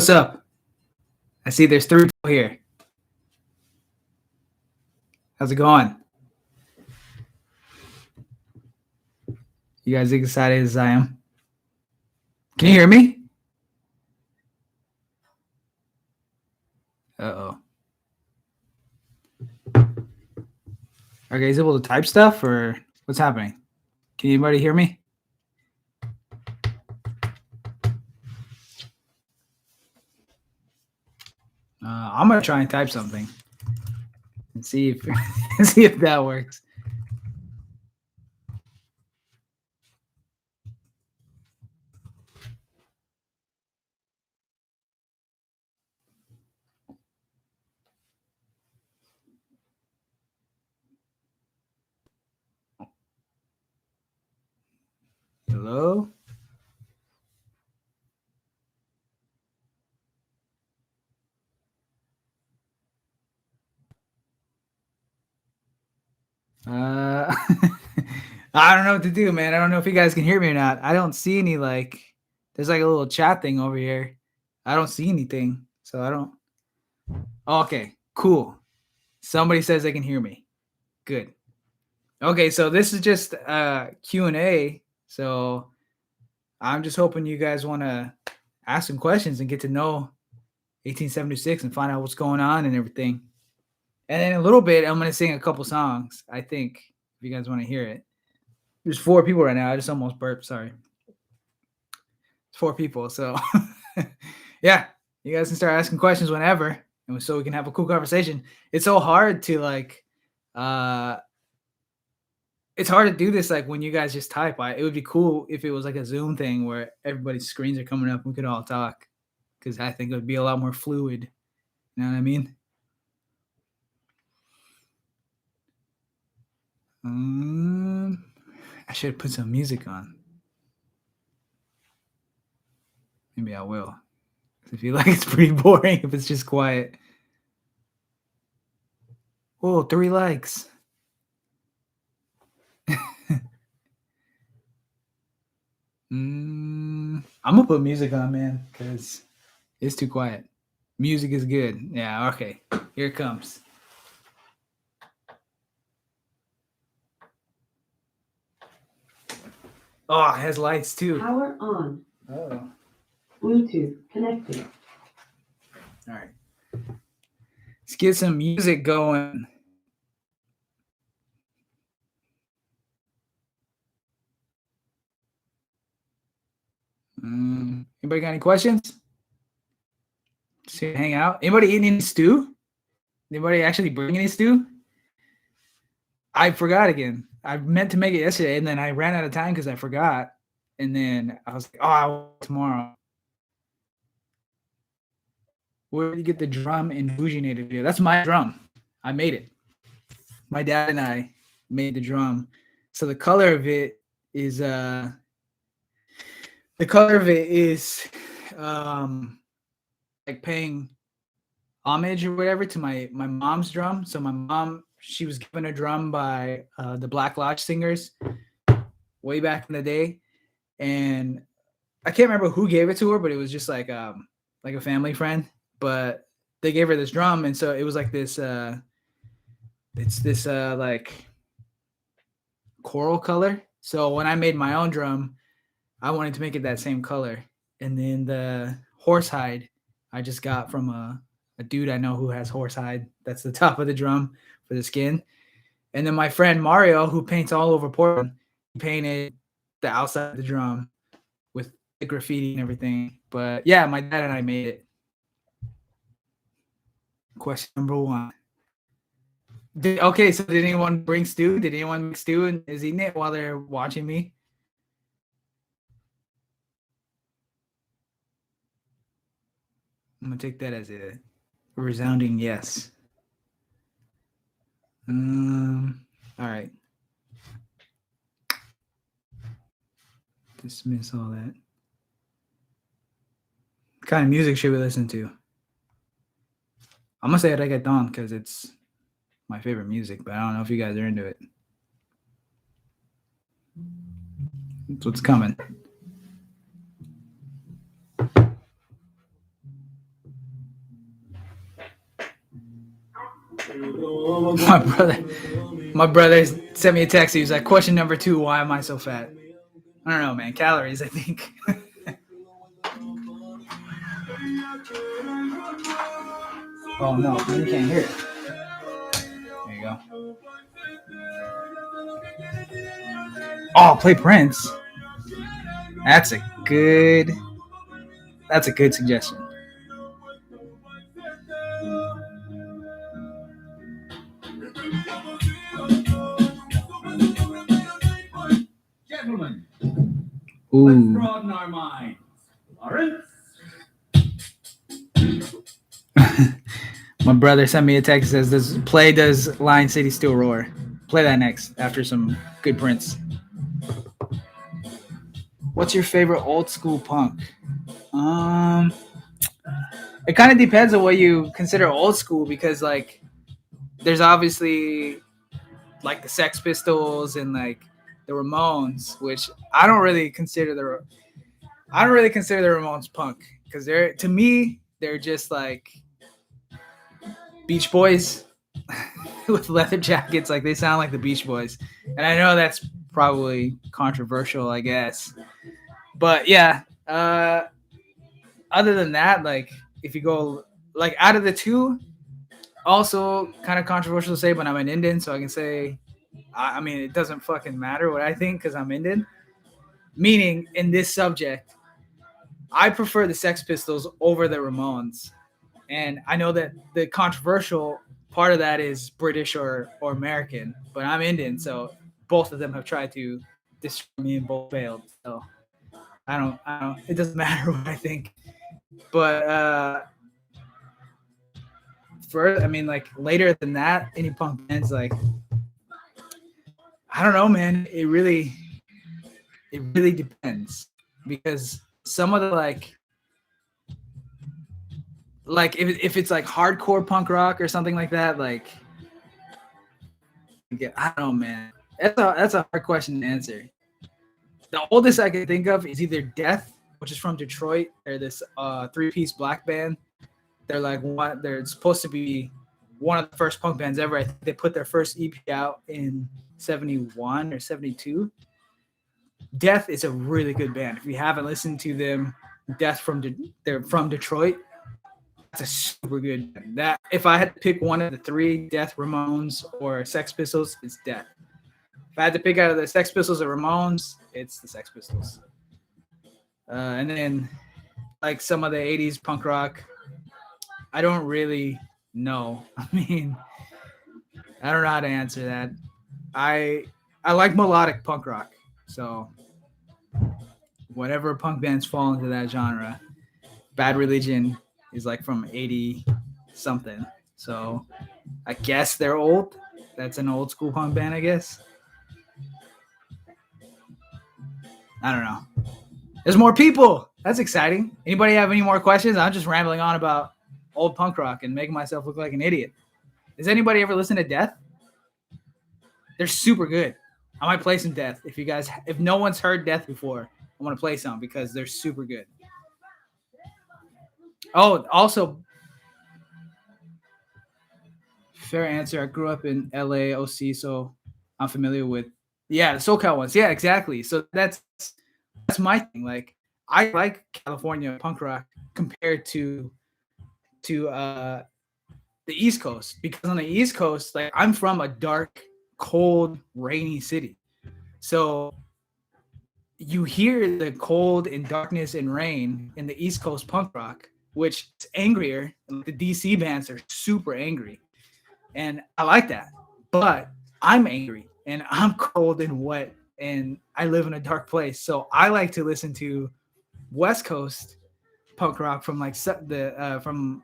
What's up? I see there's three people here. How's it going? You guys excited as I am? Can you hear me? Uh-oh. Are you guys able to type stuff or what's happening? Can anybody hear me? I'm gonna try and type something and see if see if that works. Hello? I don't know what to do, man. I don't know if you guys can hear me or not. I don't see any there's like a little chat thing over here. I don't see anything. So I don't. Oh, okay, cool. Somebody says they can hear me. Good. Okay, so this is just Q&A. So I'm just hoping you guys want to ask some questions and get to know 1876 and find out what's going on and everything. And then in a little bit, I'm going to sing a couple songs, I think, if you guys want to hear it. There's 4 people right now. I just almost burped. Sorry. It's 4 people. So, yeah, you guys can start asking questions whenever. And so we can have a cool conversation. It's so hard to it's hard to do this like when you guys just type. It would be cool if it was like a Zoom thing where everybody's screens are coming up and we could all talk, because I think it would be a lot more fluid. You know what I mean? I should put some music on. Maybe I will. I feel like it's pretty boring if it's just quiet. Oh, 3 likes. I'm gonna put music on, man, because it's too quiet. Music is good. Yeah, okay. Here it comes. Oh, it has lights too. Power on. Oh. Bluetooth connected. All right. Let's get some music going. Anybody got any questions? Just hang out. Anybody eating any stew? Anybody actually bring any stew? I forgot again. I meant to make it yesterday, and then I ran out of time because I forgot. And then I was like, "Oh, I'll tomorrow." Where did you get the drum in Bougie-nated video? That's my drum. I made it. My dad and I made the drum. So the color of it is like paying homage or whatever to my mom's drum. So my mom, she was given a drum by the Black Lodge Singers way back in the day, and I can't remember who gave it to her, but it was just like a family friend. But they gave her this drum, and so it was like this it's this like coral color. So when I made my own drum, I wanted to make it that same color. And then the horsehide I just got from a dude I know who has horsehide. That's the top of the drum for the skin. And then my friend Mario, who paints all over Portland, he painted the outside of the drum with the graffiti and everything. But yeah, my dad and I made it. Question number 1. Okay, so did anyone bring stew? Did anyone make stew and is eating it while they're watching me? I'm gonna take that as a resounding yes. All right. Dismiss all that. What kind of music should we listen to? I'm gonna say reggaeton because it's my favorite music, but I don't know if you guys are into it. That's what's coming. My brother sent me a text. He was like, question number 2, why am I so fat? I don't know, man. Calories, I think. Oh no, you can't hear it. There you go. Oh, play Prince. That's a good suggestion. Gentlemen, Ooh. let's broaden our minds. Lawrence? My brother sent me a text that says, does Lion City Still Roar? Play that next after some good Prince. What's your favorite old school punk? It kind of depends on what you consider old school, because like there's obviously like the Sex Pistols and like the Ramones, which I don't really consider the Ramones punk, because to me they're just like Beach Boys with leather jackets. Like they sound like the Beach Boys, and I know that's probably controversial, I guess, but yeah. Other than that, like if you go like out of the two, also kind of controversial to say, but I'm an Indian, so I can say, I mean, it doesn't fucking matter what I think because I'm Indian. Meaning, in this subject, I prefer the Sex Pistols over the Ramones. And I know that the controversial part of that is British or American, but I'm Indian, so both of them have tried to destroy me and both failed. So I don't, it doesn't matter what I think. But I mean, like later than that, any punk bands, like, I don't know, man. It really depends, because some of the like if it's like hardcore punk rock or something like that, like, I don't know, man. That's a hard question to answer. The oldest I can think of is either Death, which is from Detroit. They're this 3-piece black band. They're like they're supposed to be one of the first punk bands ever. I think they put their first EP out in 71 or 72. Death is a really good band. If you haven't listened to them, they're from Detroit. That's a super good band. That if I had to pick one of the 3, Death, Ramones, or Sex Pistols, it's Death. If I had to pick out of the Sex Pistols or Ramones, it's the Sex Pistols. And then like some of the 80s punk rock, I don't really know. I mean, I don't know how to answer that. I like melodic punk rock, so whatever punk bands fall into that genre. Bad Religion is like from 80 something, so I guess they're old. That's an old school punk band, I guess. I don't know. There's more people. That's exciting. Anybody have any more questions? I'm just rambling on about old punk rock and making myself look like an idiot. Does anybody ever listen to Death? They're super good. I might play some Death. If no one's heard Death before, I want to play some because they're super good. Oh, also, fair answer. I grew up in LA, OC, so I'm familiar with, the SoCal ones. Yeah, exactly. So that's my thing. Like, I like California punk rock compared to the East Coast, because on the East Coast, like, I'm from a dark, cold, rainy city. So you hear the cold and darkness and rain in the East Coast punk rock, which is angrier. The DC bands are super angry, and I like that. But I'm angry and I'm cold and wet and I live in a dark place. So I like to listen to West Coast punk rock from like from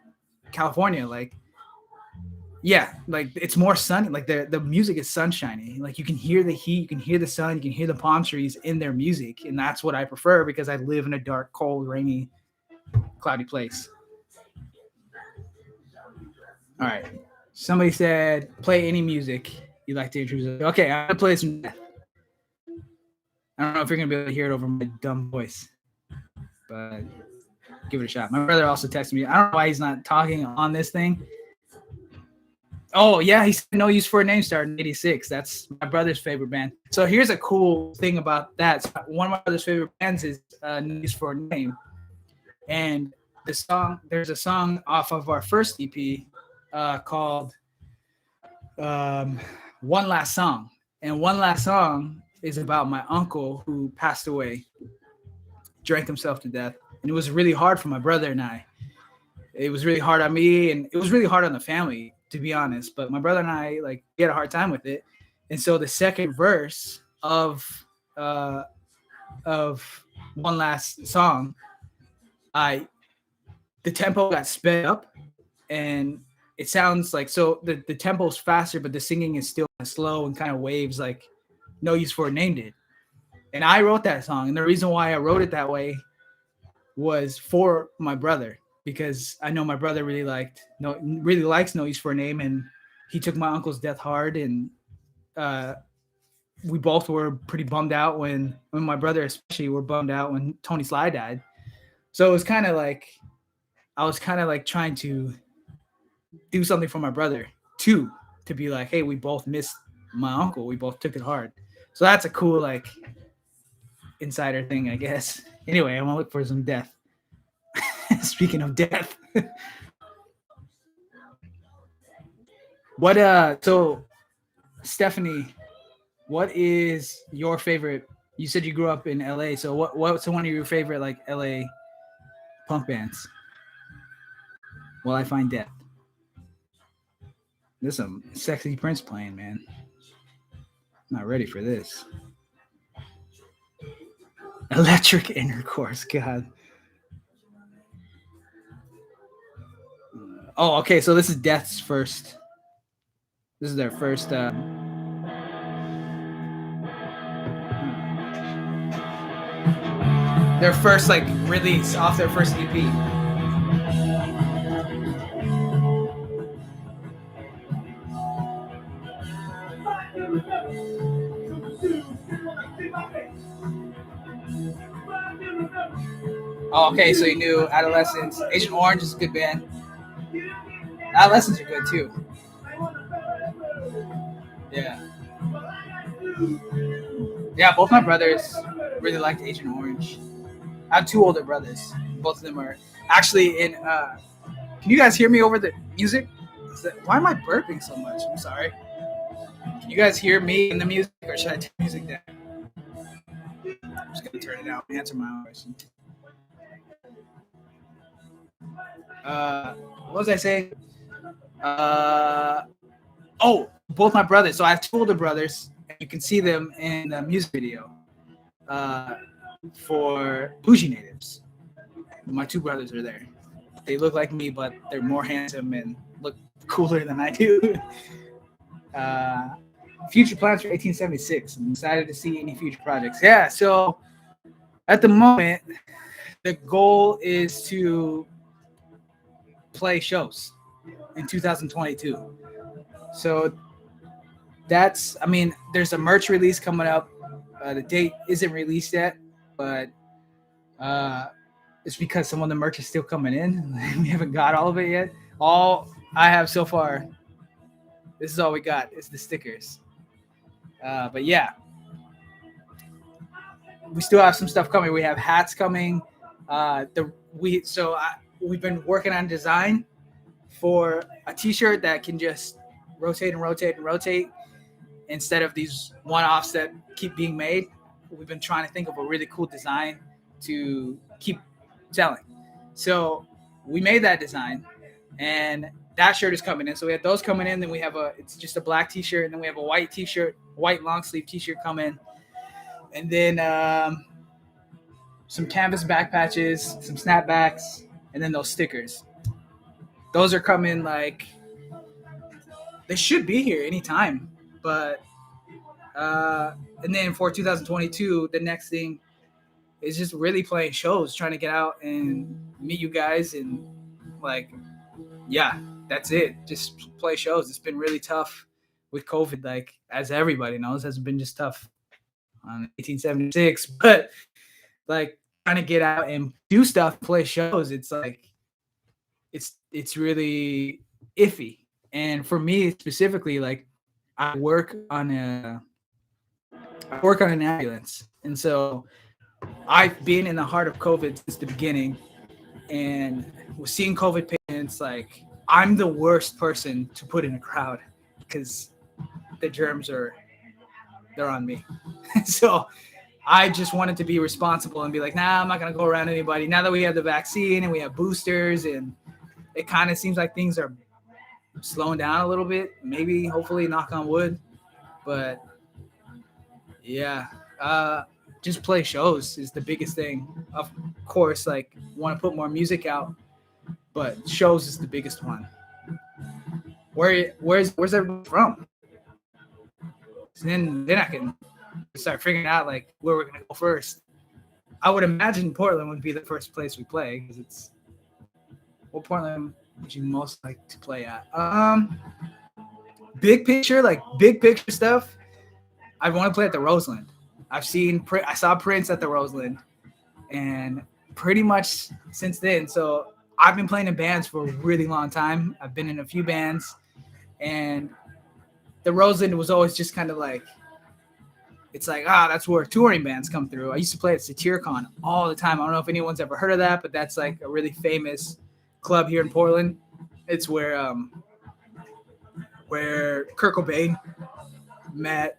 California. Like, yeah, like it's more sunny. Like the music is sunshiny. Like you can hear the heat, you can hear the sun, you can hear the palm trees in their music, and that's what I prefer because I live in a dark, cold, rainy, cloudy place. All right. Somebody said play any music you like to introduce. Okay, I'm gonna play some Death. I don't know if you're gonna be able to hear it over my dumb voice, but give it a shot. My brother also texted me. I don't know why he's not talking on this thing. Oh yeah, he said No Use for a Name started in '86. That's my brother's favorite band. So here's a cool thing about that. So one of my brother's favorite bands is No Use for a Name, and there's a song off of our first EP called One Last Song, and One Last Song is about my uncle who passed away, drank himself to death, and it was really hard for my brother and I. It was really hard on me, and it was really hard on the family, to be honest. But my brother and I, like, we had a hard time with it, and so the second verse uh, of One Last Song, the tempo got sped up, and it sounds like, so the tempo is faster, but the singing is still slow and kind of waves like No Use for a Name did. And I wrote that song, and the reason why I wrote it that way was for my brother, because I know my brother really likes No Use for a Name, and he took my uncle's death hard, and we both were pretty bummed out when my brother especially were bummed out when Tony Sly died. So it was kind of like I was kind of like trying to do something for my brother too, to be like, hey, we both missed my uncle, we both took it hard. So that's a cool like insider thing, I guess. Anyway, I'm gonna look for some death. Speaking of death. So Stephanie, what is your favorite? You said you grew up in LA, so what's one of your favorite like LA punk bands? Well, I find death. There's some sexy Prince playing, man. Not ready for this. Electric Intercourse, God. Oh, okay. So this is Death's first. This is their first. Their first like release off their first EP. Oh, okay. So you knew Adolescents. Agent Orange is a good band. Adolescents are good too. Yeah. Yeah, both my brothers really liked Agent Orange. I have two older brothers. Both of them are actually in. Can you guys hear me over the music? Why am I burping so much? I'm sorry. Can you guys hear me in the music, or should I turn the music down? I'm just gonna turn it out and answer my own question. What was I saying? Oh, both my brothers. So I have two older brothers, and you can see them in the music video for Bougie Natives. My two brothers are there. They look like me, but they're more handsome and look cooler than I do. Future plans for 1876. I'm excited to see any future projects. Yeah, so at the moment, the goal is to play shows in 2022. So there's a merch release coming up. The date isn't released yet, but it's because some of the merch is still coming in. We haven't got all of it yet. All I have so far, this is all we got. It's the stickers. But yeah, we still have some stuff coming. We have hats coming. We've been working on design for a T-shirt that can just rotate and rotate and rotate instead of these one-offs that keep being made. We've been trying to think of a really cool design to keep selling. So we made that design, and that shirt is coming in. So we have those coming in. Then we have it's just a black T-shirt, and then we have a white T-shirt, white long sleeve T-shirt coming, and then some canvas back patches, some snapbacks, and then those stickers. Those are coming like they should be here anytime, but and then for 2022, the next thing is just really playing shows, trying to get out and meet you guys, and like, yeah, that's it. Just play shows. It's been really tough with COVID, like as everybody knows, has been just tough on 1876. But like trying to get out and do stuff, play shows, it's like it's really iffy. And for me specifically, like I work on an ambulance, and so I've been in the heart of COVID since the beginning, and with seeing COVID patients, like I'm the worst person to put in a crowd because the germs are they're on me. So I just wanted to be responsible and be like, nah, I'm not gonna go around anybody. Now that we have the vaccine and we have boosters, and it kind of seems like things are slowing down a little bit. Maybe, hopefully, knock on wood. But yeah, uh, just play shows is the biggest thing. Of course, like want to put more music out, but shows is the biggest one. Where's everyone from? Then I can start figuring out like where we're gonna go first. I would imagine Portland would be the first place we play because it's what Portland would you most like to play at? Big picture, like big picture stuff. I want to play at the Roseland. I saw Prince at the Roseland, and pretty much since then. So I've been playing in bands for a really long time. I've been in a few bands, and the Roseland was always just kind of like, it's like, that's where touring bands come through. I used to play at SatiriCon all the time. I don't know if anyone's ever heard of that, but that's like a really famous club here in Portland. It's where Kurt Cobain met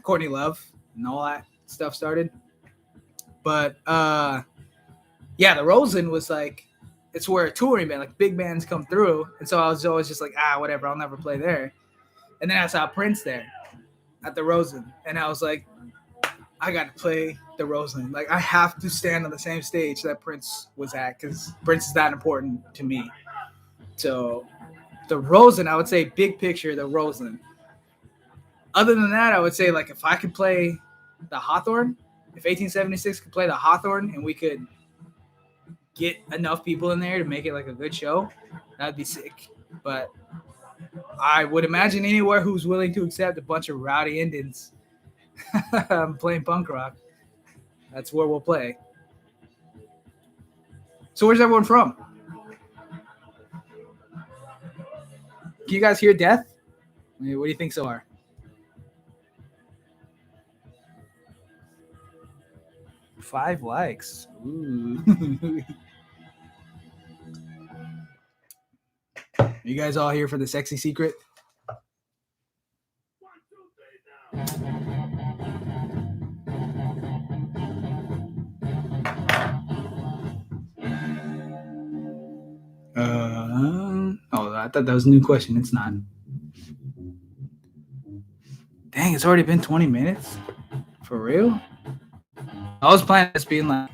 Courtney Love and all that stuff started. But yeah, the Roseland was like, it's where a touring band, like big bands come through. And so I was always just like, whatever, I'll never play there. And then I saw Prince there at the Roseland. And I was like, I got to play the Roseland. Like, I have to stand on the same stage that Prince was at because Prince is that important to me. So the Roseland, I would say big picture, the Roseland. Other than that, I would say like if I could play the Hawthorne, if 1876 could play the Hawthorne and we could get enough people in there to make it like a good show, that'd be sick. But I would imagine anywhere who's willing to accept a bunch of rowdy Indians playing punk rock, that's where we'll play. So where's everyone from? Can you guys hear death? I mean, what do you think so far? Five likes. Ooh. You guys all here for the sexy secret? I thought that was a new question. It's not. Dang, it's already been 20 minutes? For real? I was planning this being like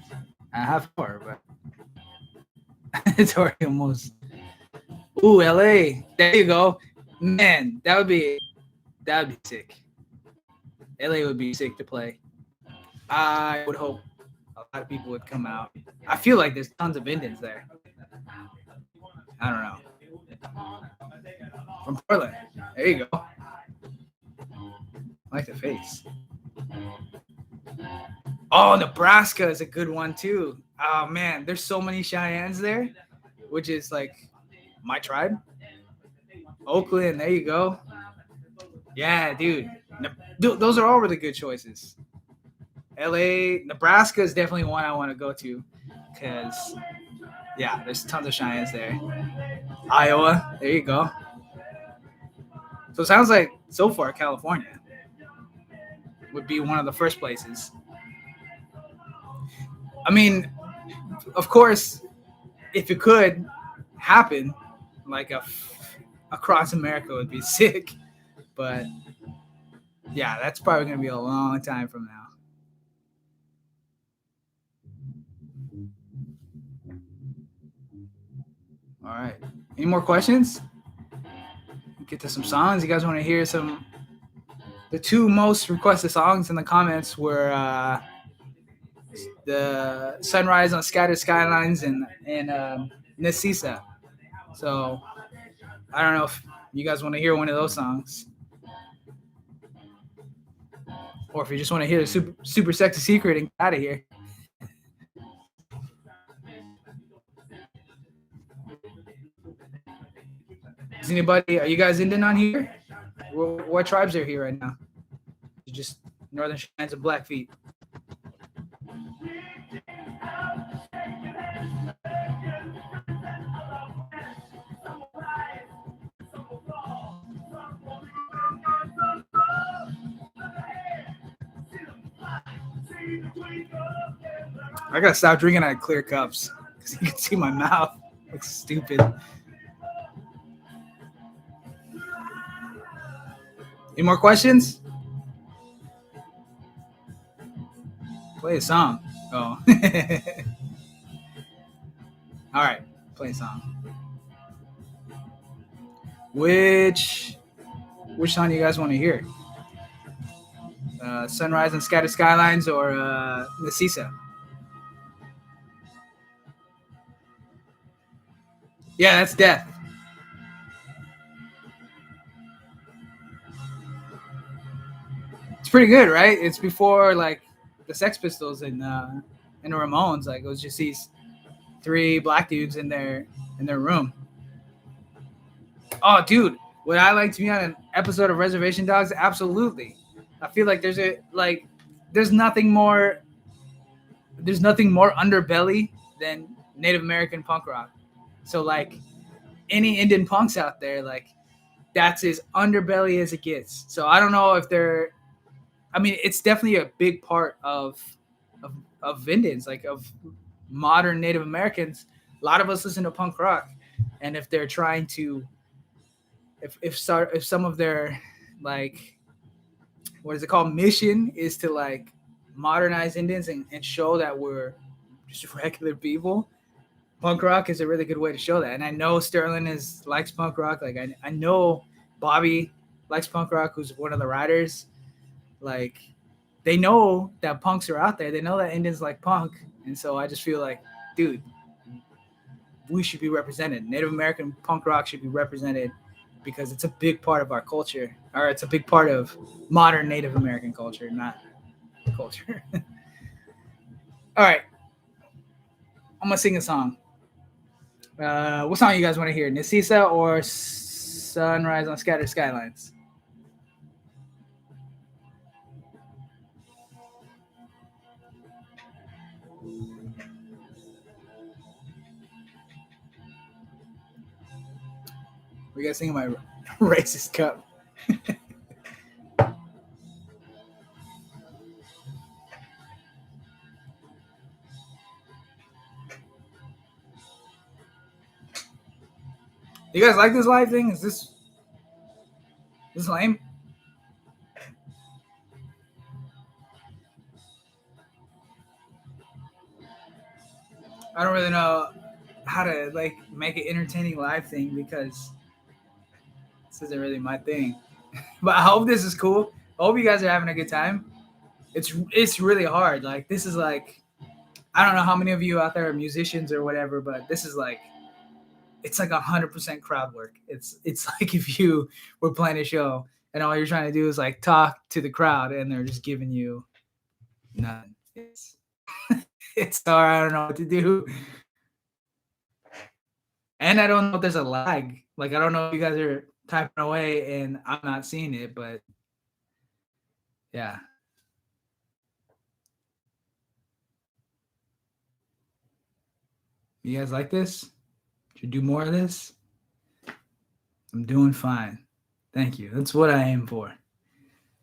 a half hour, but it's already almost. Ooh, LA. There you go. Man, that would be sick. LA would be sick to play. I would hope a lot of people would come out. I feel like there's tons of Indians there. I don't know. From Portland. There you go. I like the face. Oh, Nebraska is a good one too. Oh man, there's so many Cheyennes there, which is like my tribe. Oakland, there you go. Yeah, dude. Those are all really good choices. LA, Nebraska is definitely one I want to go to because, yeah, there's tons of Cheyennes there. Iowa, there you go. So it sounds like so far California would be one of the first places. I mean, of course, if it could happen, like across America would be sick. But yeah, that's probably going to be a long time from now. All right. Any more questions? Get to some songs. You guys want to hear some? The two most requested songs in the comments were the Sunrise on Scattered Skylines and Nesisa. So I don't know if you guys want to hear one of those songs, or if you just want to hear the super sexy secret and get out of here. Is anybody? Are you guys Indian on here? What tribes are here right now? Just Northern Cheyenne and Blackfeet. I gotta stop drinking out of clear cups because you can see my mouth. Looks stupid. Any more questions? Play a song. Oh. All right. Play a song. Which song do you guys want to hear? Sunrise on Scattered Skylines or Nesisa? Yeah, that's Death. It's pretty good, right? It's before like the Sex Pistols and the Ramones. Like it was just these three black dudes in their room. Oh, dude, would I like to be on an episode of Reservation Dogs? Absolutely. I feel like there's nothing more underbelly than Native American punk rock. So like any Indian punks out there, like that's as underbelly as it gets. So I don't know if they're. I mean, it's definitely a big part of Indians, like of modern Native Americans. A lot of us listen to punk rock, and if they're trying to, if some of their like, what is it called, mission is to like modernize Indians and show that we're just regular people. Punk rock is a really good way to show that. And I know Sterling likes punk rock. Like I know Bobby likes punk rock, who's one of the writers. Like they know that punks are out there. They know that Indians like punk. And so I just feel like, dude, we should be represented. Native American punk rock should be represented because it's a big part of our culture, or it's a big part of modern Native American culture, not culture. All right. I'm going to sing a song. What song you guys want to hear? Nesisa or Sunrise on Scattered Skylines? We got to sing my racist cup. You guys like this live thing? Is this lame? I don't really know how to like make an entertaining live thing because this isn't really my thing. But I hope this is cool. I hope you guys are having a good time. It's really hard. Like this is like, I don't know how many of you out there are musicians or whatever, but this is like, it's like 100% crowd work. It's like if you were playing a show and all you're trying to do is like talk to the crowd and they're just giving you nothing. It's hard. I don't know what to do. And I don't know if there's a lag. Like I don't know if you guys are typing away and I'm not seeing it, but yeah. You guys like this? Should do more of this? I'm doing fine. Thank you. That's what I aim for.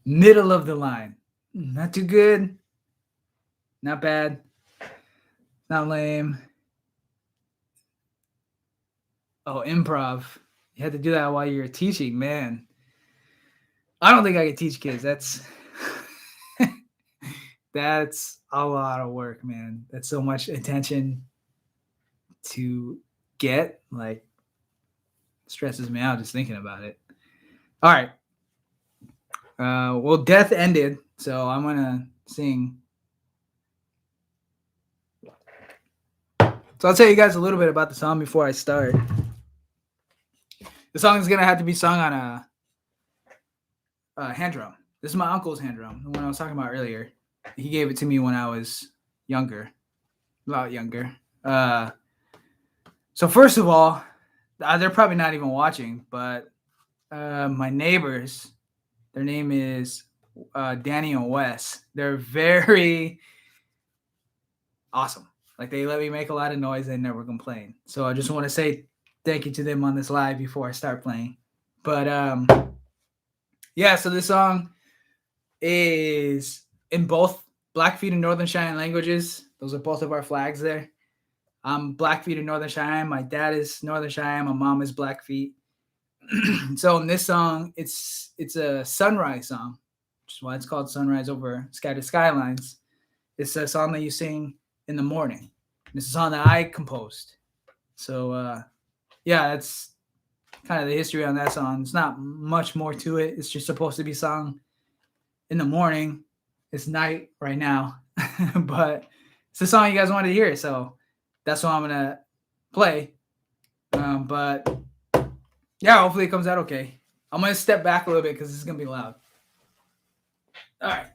Middle of the line. Not too good. Not bad. Not lame. Oh, improv. You had to do that while you were teaching, man. I don't think I could teach kids. That's that's a lot of work, man. That's so much attention to get. Like, stresses me out just thinking about it. All right. Well, Death ended, so I'm gonna sing. So I'll tell you guys a little bit about the song before I start. The song is gonna have to be sung on a hand drum. This is my uncle's hand drum, the one I was talking about earlier. He gave it to me when I was younger, a lot younger. So first of all, they're probably not even watching, but my neighbors, their name is Danny and Wes. They're very awesome. Like they let me make a lot of noise. They never complain. So I just want to say thank you to them on this live before I start playing. But yeah, so this song is in both Blackfeet and Northern Cheyenne languages. Those are both of our flags there. I'm Blackfeet and Northern Cheyenne. My dad is Northern Cheyenne. My mom is Blackfeet. So in this song, it's a sunrise song, which is why it's called Sunrise Over Scattered Skylines. It's a song that you sing in the morning. It's a song that I composed. So yeah, that's kind of the history on that song. It's not much more to it. It's just supposed to be sung in the morning. It's night right now, but it's the song you guys wanted to hear, so that's what I'm gonna play. But yeah, hopefully it comes out okay. I'm gonna step back a little bit because this is gonna be loud. All right.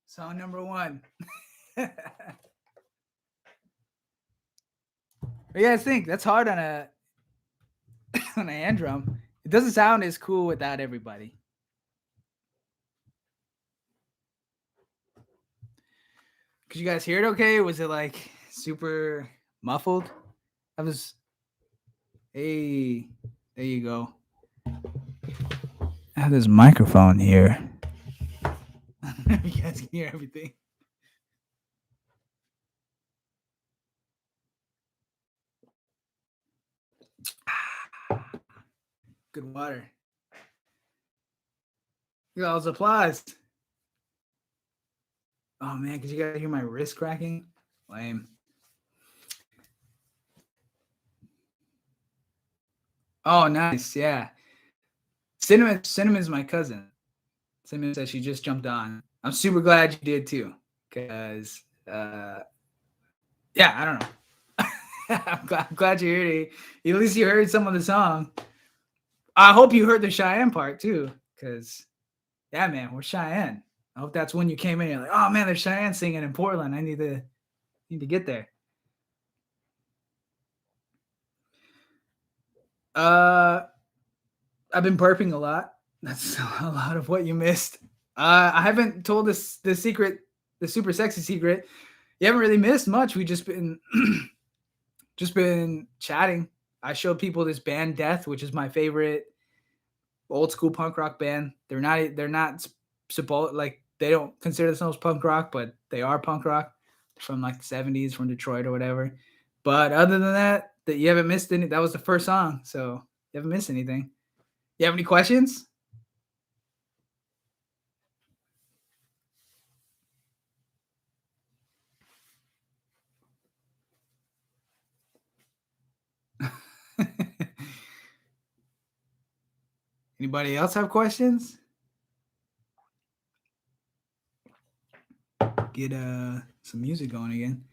Song number one. What do you guys think? That's hard on a on a hand drum. It doesn't sound as cool without everybody. Could you guys hear it okay? Was it like super muffled? I was. Hey, there you go. I have this microphone here. You guys can hear everything. Good water. Look at all those applause. Oh man, could you guys hear my wrist cracking? Lame. Oh, nice. Yeah. Cinnamon's my cousin. Cinnamon said she just jumped on. I'm super glad you did too. Because yeah, I don't know. I'm glad you heard it. At least you heard some of the song. I hope you heard the Cheyenne part too. Cause yeah, man, we're Cheyenne. I hope that's when you came in. You're like, oh man, there's Cheyenne singing in Portland. I need to get there. I've been burping a lot. That's a lot of what you missed. I haven't told the secret, the super sexy secret. You haven't really missed much. We just been chatting. I showed people this band Death, which is my favorite old school punk rock band. They're not supposed like they don't consider themselves punk rock, but they are punk rock from like the 70s from Detroit or whatever. But other than that, you haven't missed any. That was the first song, so you haven't missed anything. You have any questions? Anybody else have questions? Get some music going again.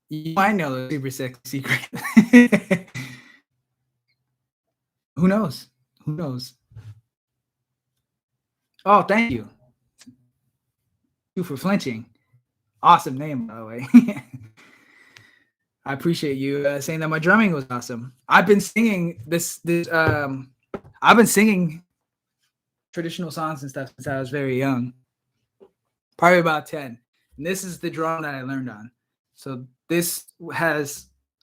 You might know the super sexy secret. Who knows? Who knows? Oh, thank you. You for flinching. Awesome name, by the way. I appreciate you saying that my drumming was awesome. I've been singing I've been singing traditional songs and stuff since I was very young. Probably about 10. And this is the drum that I learned on. So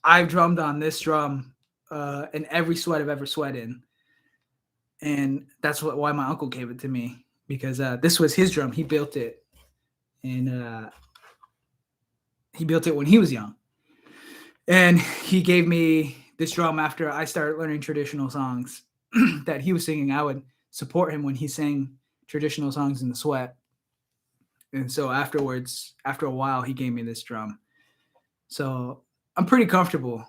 I've drummed on this drum in every sweat I've ever sweat in. And that's why my uncle gave it to me, because this was his drum. He built it. And he built it when he was young. And he gave me this drum after I started learning traditional songs that he was singing. I would support him when he sang traditional songs in the sweat. And so afterwards, after a while, he gave me this drum. So I'm pretty comfortable.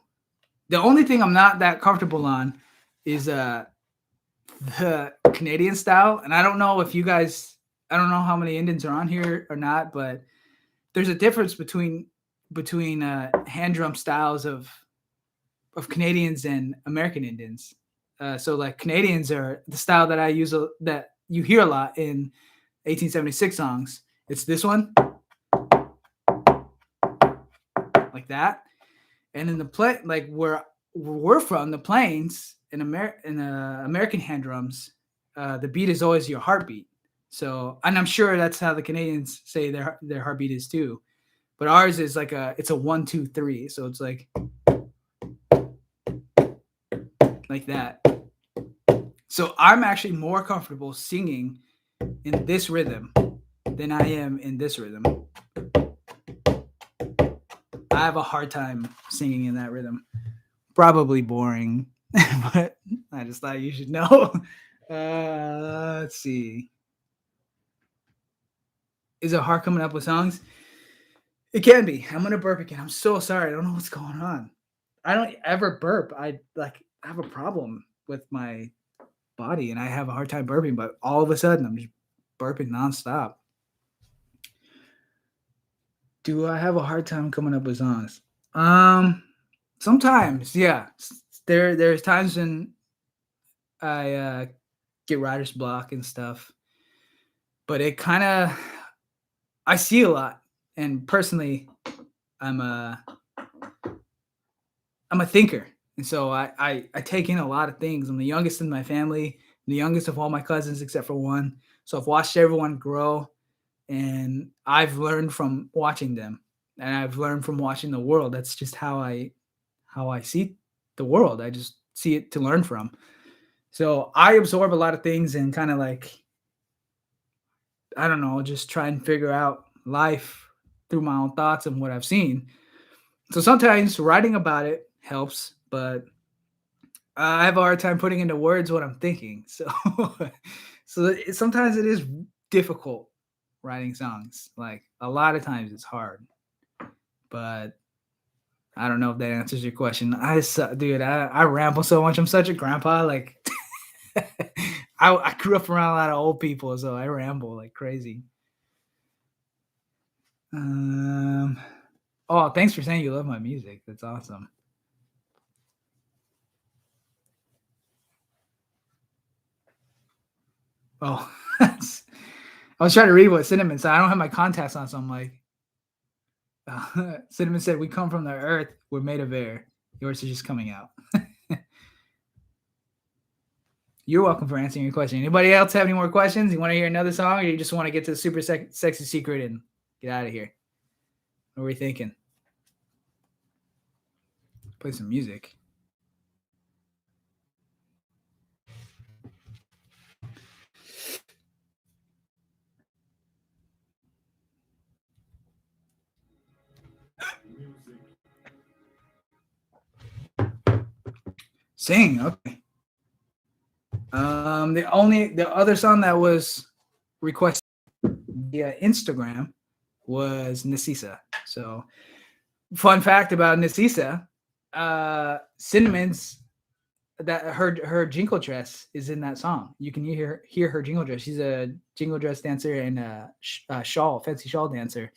The only thing I'm not that comfortable on is the Canadian style. And I don't know if you guys, I don't know how many Indians are on here or not, but there's a difference between hand drum styles of Canadians and American Indians. So like Canadians are the style that I use that you hear a lot in 1876 songs. It's this one, like that, and in the like where we're from, the plains in American hand drums, the beat is always your heartbeat. So, and I'm sure that's how the Canadians say their heartbeat is too. But ours is like it's a 1, 2, 3. So it's like that. So I'm actually more comfortable singing in this rhythm than I am in this rhythm. I have a hard time singing in that rhythm. Probably boring, but I just thought you should know. Let's see. Is it hard coming up with songs? It can be. I'm gonna burp again. I'm so sorry. I don't know what's going on. I don't ever burp. I have a problem with my body, and I have a hard time burping. But all of a sudden, I'm just burping nonstop. Do I have a hard time coming up with songs? Sometimes, yeah. There's times when I get writer's block and stuff, but it kind of I see a lot, and personally, I'm a thinker, and so I take in a lot of things. I'm the youngest in my family, the youngest of all my cousins except for one. So I've watched everyone grow, and I've learned from watching them, and I've learned from watching the world. That's just how I see the world. I just see it to learn from. So I absorb a lot of things and kind of like, I don't know, just try and figure out life through my own thoughts and what I've seen. So sometimes writing about it helps, but I have a hard time putting into words what I'm thinking. So, sometimes it is difficult writing songs. Like a lot of times it's hard, but I don't know if that answers your question. I ramble so much. I'm such a grandpa. Like I grew up around a lot of old people, so I ramble like crazy. Oh, thanks for saying you love my music. That's awesome. Oh, I was trying to read what Cinnamon said. I don't have my contacts on, so I'm like, Cinnamon said, "We come from the earth. We're made of air. Yours is just coming out." You're welcome for answering your question. Anybody else have any more questions? You want to hear another song, or you just want to get to the super sexy secret and get out of here? What are we thinking? Play some music. Sing. Okay. The other song that was requested via Instagram was Nesisa. So, fun fact about Nesisa, Cinnamon's that her jingle dress is in that song. You can hear her jingle dress. She's a jingle dress dancer and a fancy shawl dancer.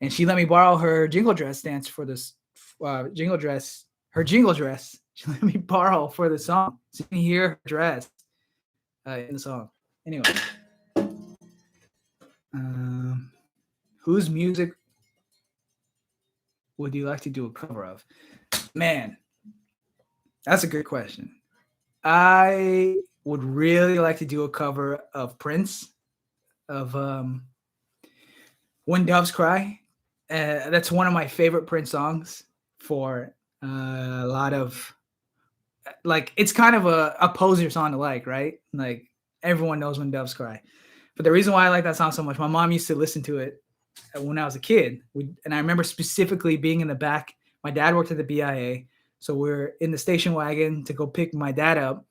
And she let me borrow her jingle dress dance for this jingle dress. Her jingle dress. She let me borrow for the song, so you can hear her dress in the song. Anyway, whose music would you like to do a cover of? Man, that's a good question. I would really like to do a cover of Prince, of When Doves Cry. That's one of my favorite Prince songs for a lot of, like, it's kind of a poser song to like, right? Like, everyone knows When Doves Cry. But the reason why I like that song so much, my mom used to listen to it when I was a kid. And I remember specifically being in the back. My dad worked at the BIA. So we're in the station wagon to go pick my dad up.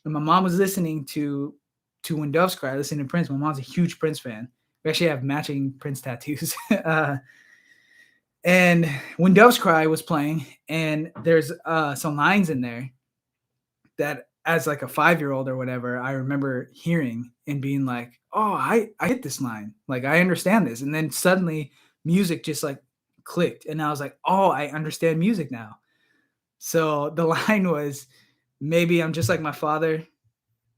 And my mom was listening to When Doves Cry, listening to Prince. My mom's a huge Prince fan. We actually have matching Prince tattoos. And When Doves Cry was playing, and there's some lines in there that, as like a 5-year-old or whatever, I remember hearing and being like, oh, I get this line. Like, I understand this. And then suddenly music just like clicked. And I was like, oh, I understand music now. So the line was, maybe I'm just like my father.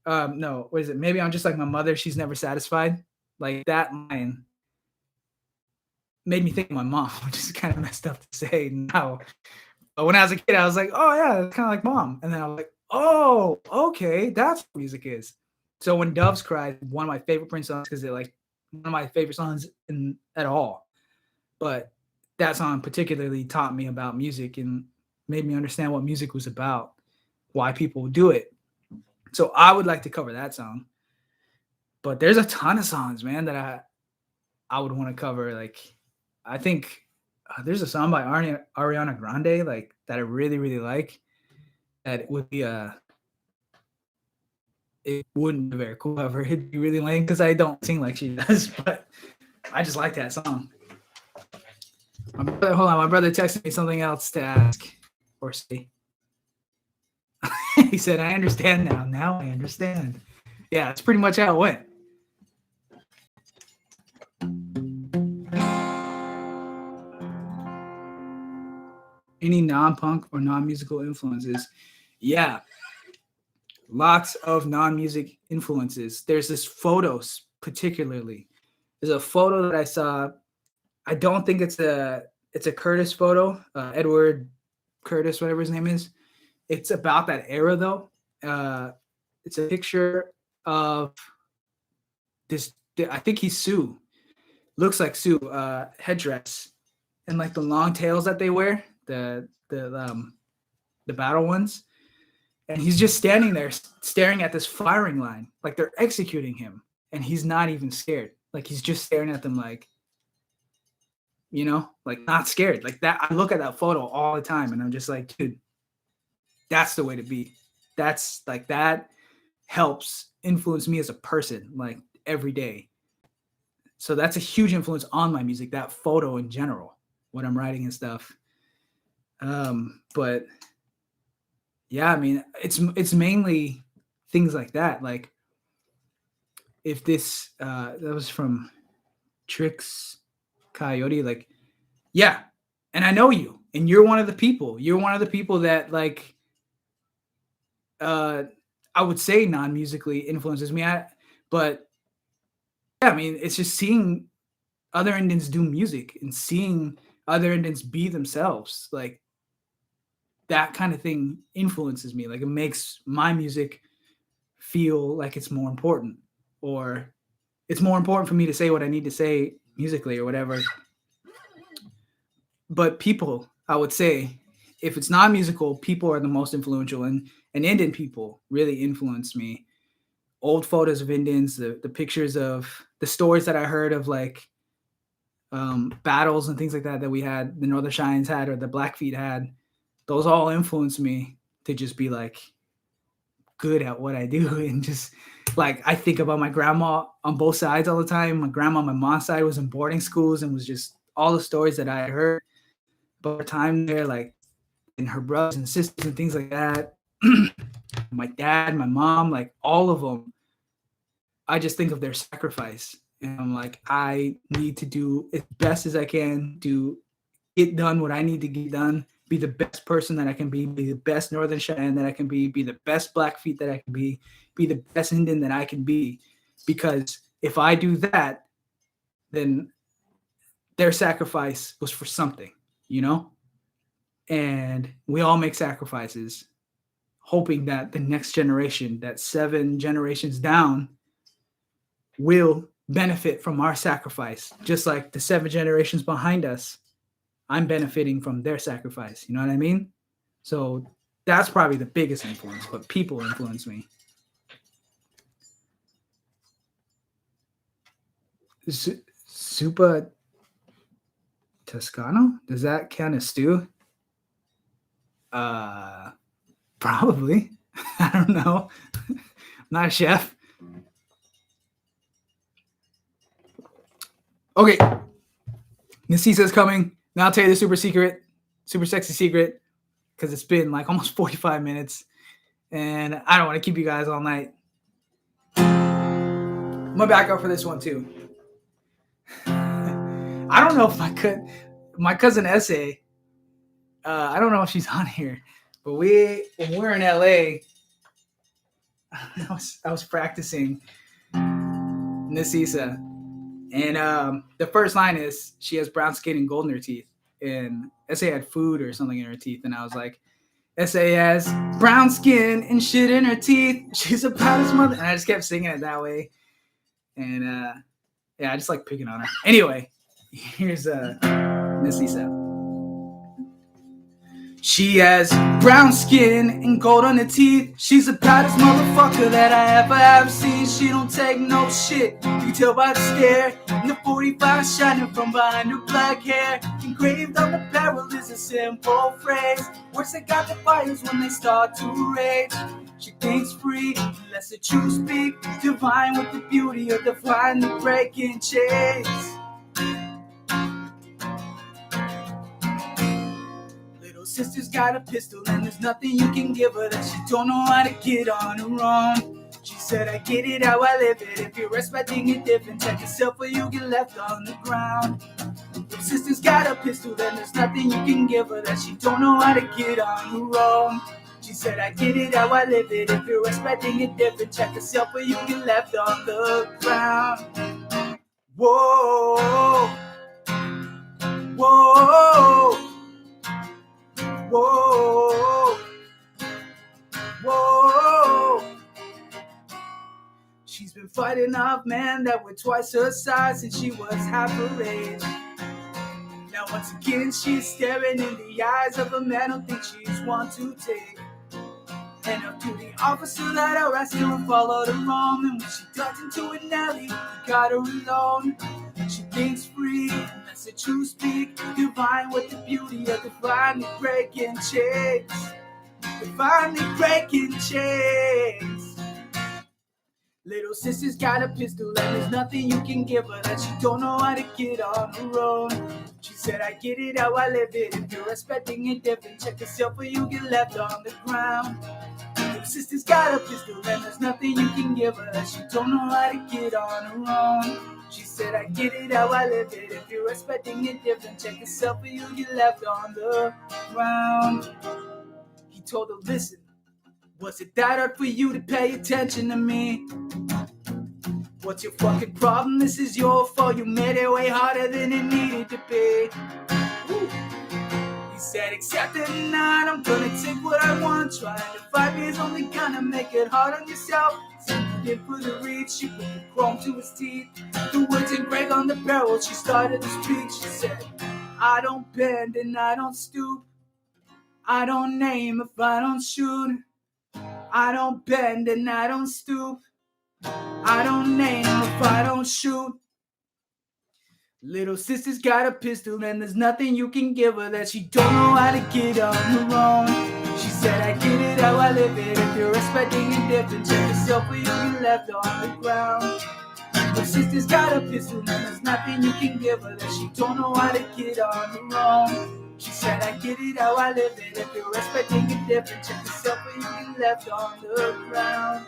No, what is it? Maybe I'm just like my mother. She's never satisfied. Like, that line made me think of my mom, which is kind of messed up to say now. But when I was a kid, I was like, oh yeah, it's kind of like mom. And then I was like, oh, okay, that's what music is. So When Doves Cry, one of my favorite Prince songs, because they're like one of my favorite songs at all. But that song particularly taught me about music and made me understand what music was about, why people do it. So I would like to cover that song. But there's a ton of songs, man, that I would want to cover. Like, I think there's a song by Ariana Grande, like, that I really, really like. That would be it wouldn't be very cool cover. It'd be really lame because I don't sing like she does, but I just like that song. Hold on, my brother texted me something else to ask or say. He said, I understand now. Now I understand. Yeah, that's pretty much how it went. Any non-punk or non-musical influences? Yeah, lots of non-music influences. There's this photos, particularly. There's a photo that I saw. I don't think it's a Curtis photo, Edward Curtis, whatever his name is. It's about that era, though. It's a picture of this. I think he's Sue. Looks like Sue. Headdress and like the long tails that they wear, the battle ones. And he's just standing there staring at this firing line, like they're executing him, and he's not even scared. Like, he's just staring at them, like, like, not scared. Like that. I look at that photo all the time, and I'm just like, dude, that's the way to be. That's like, that helps influence me as a person, like, every day. So that's a huge influence on my music, that photo in general, when I'm writing and stuff. But yeah, I mean, it's mainly things like that. Like, if this that was from Trix Coyote, like, yeah, and I know you, and you're one of the people. You're one of the people that, like, I would say non-musically influences me. But yeah, I mean, it's just seeing other Indians do music and seeing other Indians be themselves. Like, that kind of thing influences me. Like, it makes my music feel like it's more important, or it's more important for me to say what I need to say musically or whatever. But people, I would say, if it's not musical, people are the most influential, and Indian people really influence me. Old photos of Indians, the pictures of the stories that I heard of, like, battles and things like that we had, the Northern Cheyennes had, or the Blackfeet had, those all influenced me to just be like, good at what I do. And just like, I think about my grandma on both sides all the time. My grandma on my mom's side was in boarding schools, and was just all the stories that I had heard about her time there, like, and her brothers and sisters and things like that. My dad, my mom, like all of them. I just think of their sacrifice, and I'm like, I need to do as best as I can to get done what I need to get done, be the best person that I can be the best Northern Cheyenne that I can be the best Blackfeet that I can be the best Indian that I can be. Because if I do that, then their sacrifice was for something, you know? And we all make sacrifices, hoping that the next generation, that 7 generations down, will benefit from our sacrifice, just like the 7 generations behind us. I'm benefiting from their sacrifice. You know what I mean? So that's probably the biggest influence, but people influence me. Supa Toscano? Does that count as stew? Probably. I don't know. I'm not a chef. Okay. Nesisa's coming. Now I'll tell you the super sexy secret, because it's been like almost 45 minutes and I don't want to keep you guys all night. I'm gonna back up for this one too. I don't know if I could. My cousin Essay, I don't know if she's on here, but when we're in LA, I was practicing Nesisa, and the first line is, she has brown skin and gold in her teeth, and Essay had food or something in her teeth, and I was like, Essay has brown skin and shit in her teeth, she's a proudest mother, and I just kept singing it that way, and yeah, I just like picking on her. Anyway, here's Nesisa. She has brown skin and gold on her teeth. She's the proudest motherfucker that I ever have seen. She don't take no shit. You can tell by the stare. And the 45 shining from behind her black hair. Engraved on the barrel is a simple phrase. Words that got the fires when they start to rage. She thinks free, lets the truth speak. Divine with the beauty of defying the breaking chains. Sister's got a pistol and there's nothing you can give her that she don't know how to get on her own. She said, I get it how I live it. If you're expecting it different, check yourself or you get left on the ground. If sister's got a pistol, then there's nothing you can give her that she don't know how to get on her own. She said, I get it how I live it. If you're expecting it different, check yourself or you get left on the ground. Whoa, whoa. Whoa, whoa. She's been fighting off men that were twice her size since she was half her age. Now once again she's staring in the eyes of a man who thinks she's one to take. And up to the officer that arrested her and followed her home. And when she ducked into an alley, he got her alone. She thinks free, and lets the truth speak. Divine with the beauty of divinely breaking chains. Divinely breaking chains. Little sister's got a pistol and there's nothing you can give her that she don't know how to get on her own. She said, I get it how I live it. If you're expecting it different, check yourself or you get left on the ground. Little sister's got a pistol and there's nothing you can give her that she don't know how to get on her own. She said, I get it how I live it. If you're expecting it different, check yourself or you get left on the ground. He told her, listen, was it that hard for you to pay attention to me? What's your fucking problem? This is your fault. You made it way harder than it needed to be. Woo. He said, accept it or not, I'm gonna take what I want. Trying to fight me is only gonna make it hard on yourself. Did for the reach, she put the chrome to his teeth. The words engraved on the barrel, she started to speak. She said, I don't bend and I don't stoop. I don't aim if I don't shoot. I don't bend and I don't stoop. I don't aim if I don't shoot. Little sister's got a pistol and there's nothing you can give her that she don't know how to get on her own. She said, I get it how I live it. If you're expecting indifference, check yourself where you get left on the ground. Her sister's got a pistol and there's nothing you can give her that she don't know how to get on her own. She said, I get it how I live it. If you're expecting indifference, check yourself where you get left on the ground.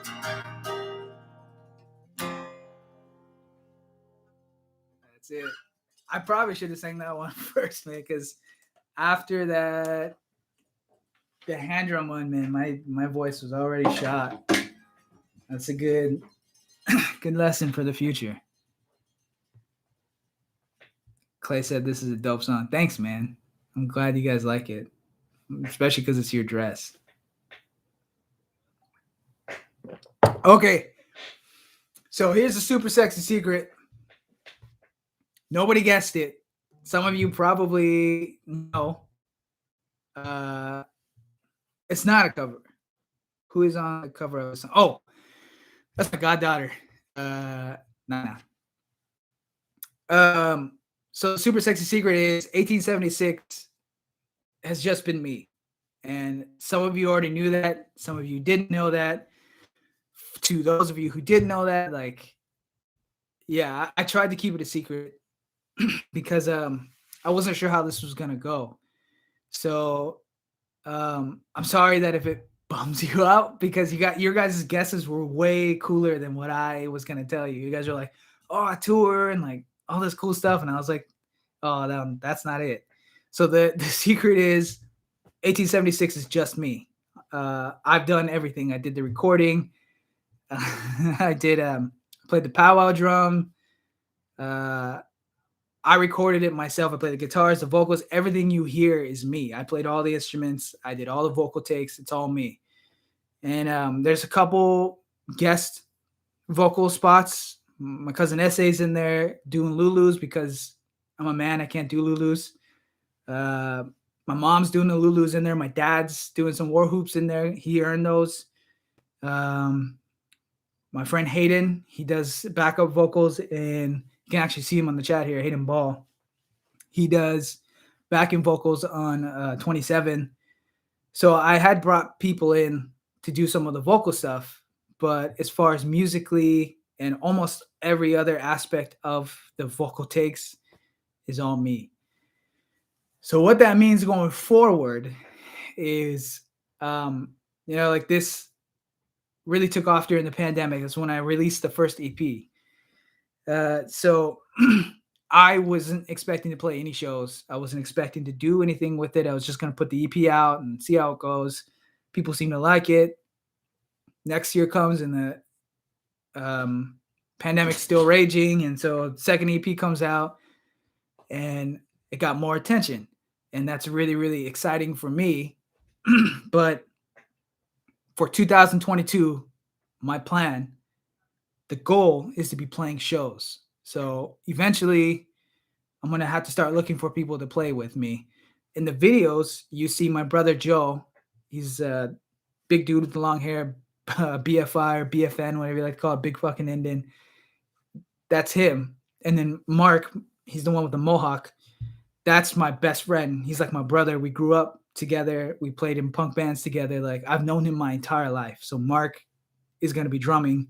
That's it. I probably should have sang that one first, man, because after that, the hand drum one, man, my voice was already shot. That's a good lesson for the future. Clay said this is a dope song. Thanks, man. I'm glad you guys like it, especially because it's your dress. Okay, so here's a super sexy secret. Nobody guessed it. Some of you probably know. It's not a cover. Who is on the cover of the song? Oh, that's my goddaughter. Nah. So the super sexy secret is 1876 has just been me. And some of you already knew that. Some of you didn't know that. To those of you who did know that, like, yeah, I tried to keep it a secret because I wasn't sure how this was gonna go. So I'm sorry that if it bums you out, because your guys' guesses were way cooler than what I was gonna tell you. You guys are like, oh, I tour and like all this cool stuff, and I was like, oh, that's not it. So the secret is 1876 is just me. I've done everything. I did the recording. I did played the powwow drum. I recorded it myself. I played the guitars, the vocals, everything you hear is me. I played all the instruments. I did all the vocal takes. It's all me. And there's a couple guest vocal spots. My cousin Essay's in there doing Lulus because I'm a man. I can't do Lulus. My mom's doing the Lulus in there. My dad's doing some war hoops in there. He earned those. My friend Hayden, he does backup vocals, and you can actually see him on the chat here, Hayden Ball. He does backing vocals on 27. So I had brought people in to do some of the vocal stuff, but as far as musically and almost every other aspect of the vocal takes is all me. So what that means going forward is, like this really took off during the pandemic. That's when I released the first EP. So I wasn't expecting to play any shows. I wasn't expecting to do anything with it. I was just going to put the EP out and see how it goes. People seem to like it. Next year comes and the pandemic's still raging. And so the second EP comes out and it got more attention. And that's really, really exciting for me. But for 2022, my plan, the goal is to be playing shows. So eventually I'm going to have to start looking for people to play with me. In the videos, you see my brother Joe. He's a big dude with the long hair, BFI or BFN, whatever you like to call it, big fucking Indian. That's him. And then Mark, he's the one with the mohawk. That's my best friend. He's like my brother. We grew up together. We played in punk bands together. Like, I've known him my entire life. So Mark is going to be drumming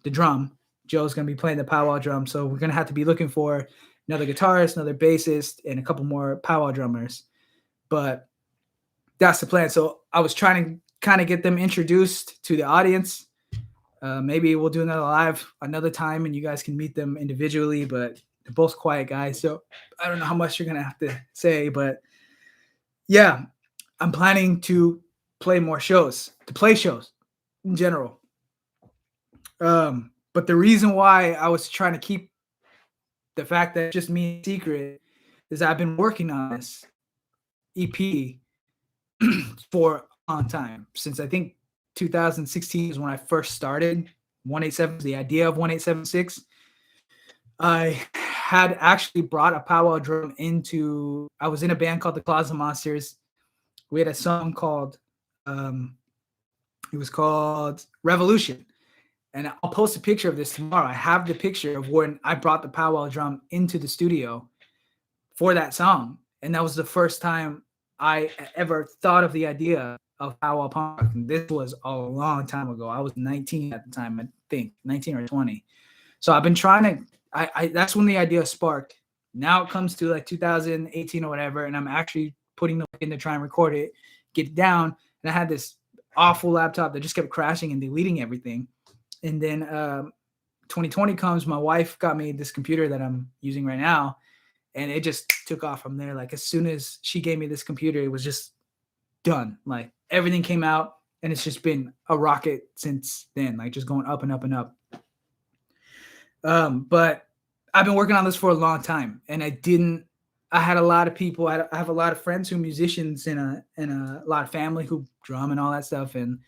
the drum. Joe's going to be playing the powwow drum. So we're going to have to be looking for another guitarist, another bassist, and a couple more powwow drummers. But that's the plan. So I was trying to kind of get them introduced to the audience. Maybe we'll do another live another time and you guys can meet them individually, but they're both quiet guys. So I don't know how much you're going to have to say, but yeah, I'm planning to play more shows, to play shows in general. But the reason why I was trying to keep the fact that it's just me secret is I've been working on this EP for a long time. Since I think 2016 is when I first started. 187, the idea of 1876. I had actually brought a powwow drum I was in a band called the Closet Monsters. We had a song called, it was called Revolution. And I'll post a picture of this tomorrow. I have the picture of when I brought the powwow drum into the studio for that song. And that was the first time I ever thought of the idea of powwow punk rock. And this was a long time ago. I was 19 at the time, I think 19 or 20. So I've been trying to. I that's when the idea sparked. Now it comes to like 2018 or whatever, and I'm actually putting the work in to try and record it, get it down. And I had this awful laptop that just kept crashing and deleting everything. And then 2020 comes, my wife got me this computer that I'm using right now, and it just took off from there. Like as soon as she gave me this computer, it was just done. Like everything came out, and it's just been a rocket since then, like just going up and up and up. But I've been working on this for a long time, and I had a lot of people. I have a lot of friends who are musicians and a lot of family who drum and all that stuff. And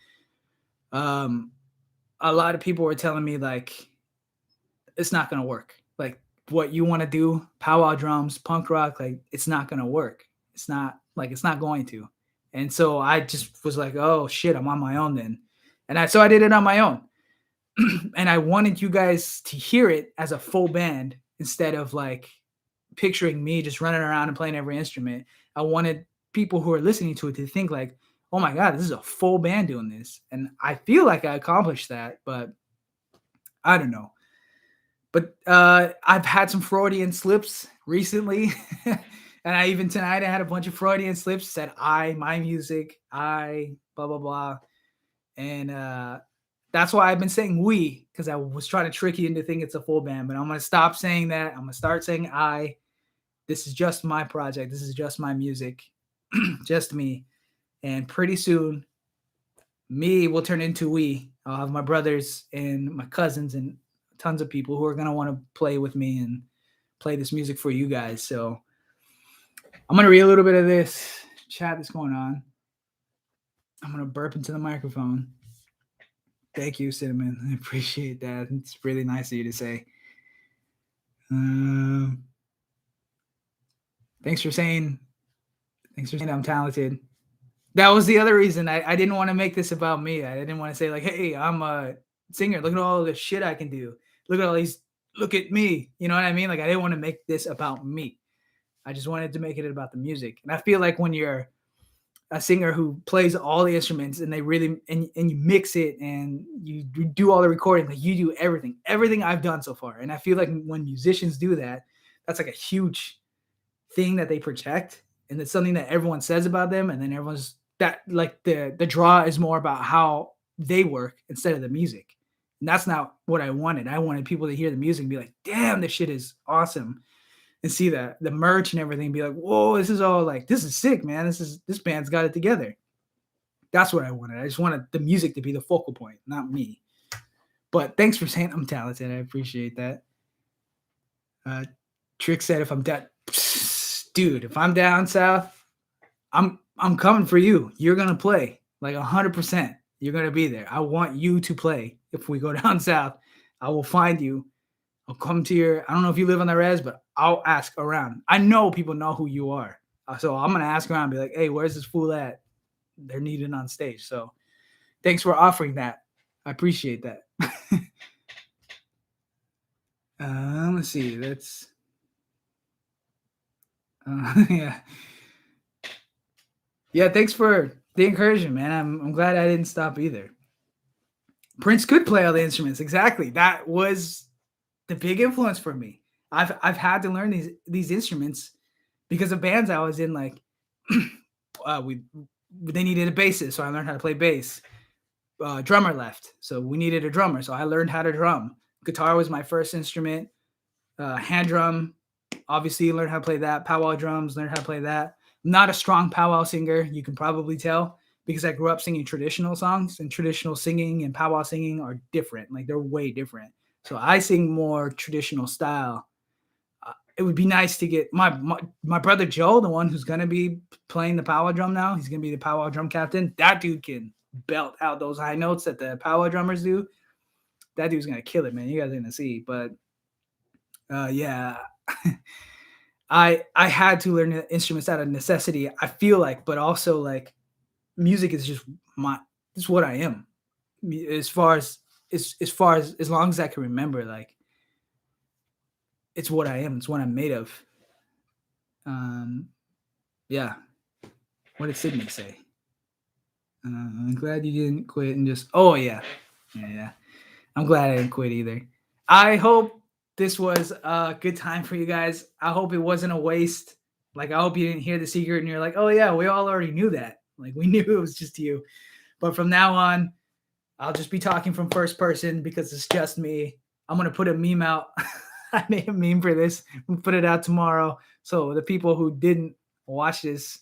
um, a lot of people were telling me like, it's not going to work. Like what you want to do, powwow drums, punk rock, like it's not going to work. It's not going to. And so I just was like, oh shit, I'm on my own then. So I did it on my own. And I wanted you guys to hear it as a full band instead of like picturing me just running around and playing every instrument. I wanted people who are listening to it to think like, oh my God, this is a full band doing this. And I feel like I accomplished that, but I don't know. But I've had some Freudian slips recently. And tonight I had a bunch of Freudian slips, said my music, blah, blah, blah. And that's why I've been saying we, because I was trying to trick you into thinking it's a full band. But I'm going to stop saying that. I'm going to start saying I. This is just my project. This is just my music, just me. And pretty soon, me will turn into we. I'll have my brothers and my cousins and tons of people who are going to want to play with me and play this music for you guys. So I'm going to read a little bit of this chat that's going on. I'm going to burp into the microphone. Thank you, Cinnamon. I appreciate that. It's really nice of you to say. Thanks for saying I'm talented. That was the other reason I didn't want to make this about me. I didn't want to say like, hey, I'm a singer. Look at all the shit I can do. Look at me. You know what I mean? Like I didn't want to make this about me. I just wanted to make it about the music. And I feel like when you're a singer who plays all the instruments and they really and you mix it and you do all the recording, like you do everything I've done so far. And I feel like when musicians do that, that's like a huge thing that they project, and it's something that everyone says about them, and then everyone's that like the draw is more about how they work instead of the music. And that's not what I wanted. I wanted people to hear the music and be like, damn, this shit is awesome. And see the merch and everything, and be like, whoa, this is all like, this is sick, man. This band's got it together. That's what I wanted. I just wanted the music to be the focal point, not me. But thanks for saying I'm talented. I appreciate that. Trick said if I'm down, dude, if I'm down south, I'm coming for you. You're gonna play like 100%. You're gonna be there. I want you to play. If we go down south, I will find you. I'll come to your, I don't know if you live on the res, but I'll ask around. I know people know who you are. So I'm going to ask around and be like, hey, where's this fool at? They're needed on stage. So thanks for offering that. I appreciate that. Let's see. That's, yeah. Yeah, thanks for the encouragement, man. I'm glad I didn't stop either. Prince could play all the instruments. Exactly. That was the big influence for me. I've had to learn these instruments because of bands I was in. Like they needed a bassist, so I learned how to play bass. Drummer left, so we needed a drummer, so I learned how to drum. Guitar was my first instrument. Hand drum, obviously learned how to play that. Powwow drums, learned how to play that. I'm not a strong powwow singer, you can probably tell, because I grew up singing traditional songs, and traditional singing and powwow singing are different. Like they're way different. So I sing more traditional style. It would be nice to get my brother Joe, the one who's gonna be playing the powwow drum now. He's gonna be the powwow drum captain. That dude can belt out those high notes that the powwow drummers do. That dude's gonna kill it, man. You guys are gonna see. But yeah, I had to learn instruments out of necessity. I feel like, but also like music is just it's what I am. As long as I can remember, like it's what I am. It's what I'm made of. Yeah. What did Sydney say? I'm glad you didn't quit and just. Oh yeah, yeah. I'm glad I didn't quit either. I hope this was a good time for you guys. I hope it wasn't a waste. Like I hope you didn't hear the secret and you're like, oh yeah, we all already knew that. Like we knew it was just you. But from now on, I'll just be talking from first person because it's just me. I'm gonna put a meme out. I made a meme for this. We'll put it out tomorrow. So the people who didn't watch this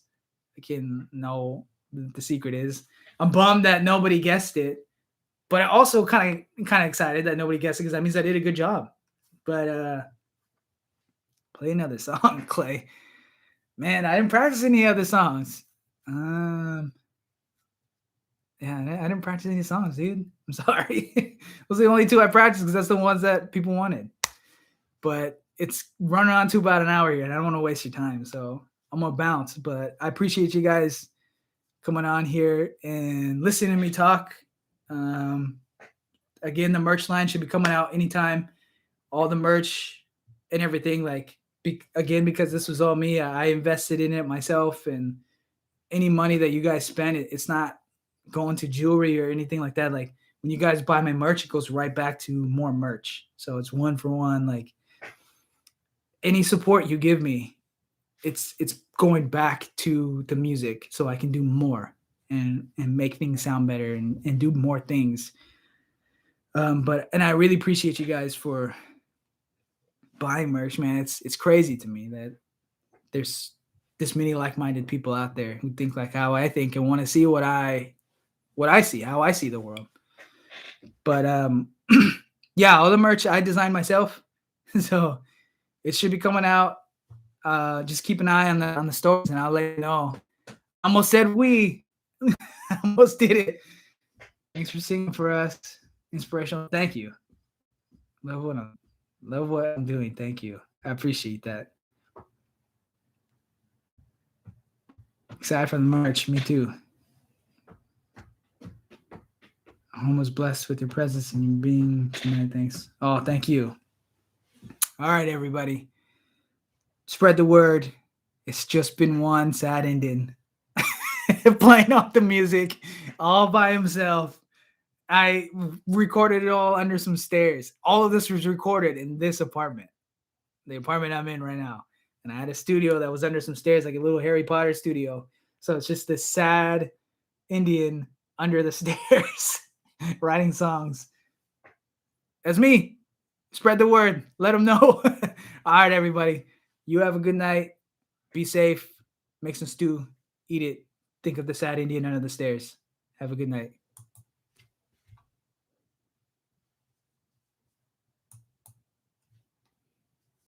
can know the secret is. I'm bummed that nobody guessed it, but also kind of excited that nobody guessed it because that means I did a good job. But play another song, Clay. Man, I didn't practice any other songs. Yeah, I didn't practice any songs, dude. I'm sorry. Those are the only two I practiced because that's the ones that people wanted. But it's running on to about an hour here, and I don't want to waste your time. So I'm going to bounce. But I appreciate you guys coming on here and listening to me talk. Again, the merch line should be coming out anytime. All the merch and everything. Like, again, because this was all me, I invested in it myself. And any money that you guys spend, it's not going to jewelry or anything like that. Like when you guys buy my merch, it goes right back to more merch. So it's one for one. Like any support you give me, it's going back to the music so I can do more and make things sound better and do more things. But I really appreciate you guys for buying merch, man. It's crazy to me that there's this many like-minded people out there who think like how I think and want to see what I see, how I see the world. But yeah, all the merch I designed myself, so it should be coming out. Just keep an eye on the stores, and I'll let you know. I almost said we, I almost did it. Thanks for singing for us, inspirational. Thank you. Love what I'm doing. Thank you. I appreciate that. Excited for the merch. Me too. Home was blessed with your presence and you being tonight. Thanks. Oh, thank you. All right, everybody. Spread the word. It's just been one sad Indian playing off the music all by himself. I recorded it all under some stairs. All of this was recorded in this apartment, the apartment I'm in right now. And I had a studio that was under some stairs, like a little Harry Potter studio. So it's just this sad Indian under the stairs writing songs. That's me. Spread the word. Let them know. All right, everybody. You have a good night. Be safe. Make some stew. Eat it. Think of the sad Indian under the stairs. Have a good night.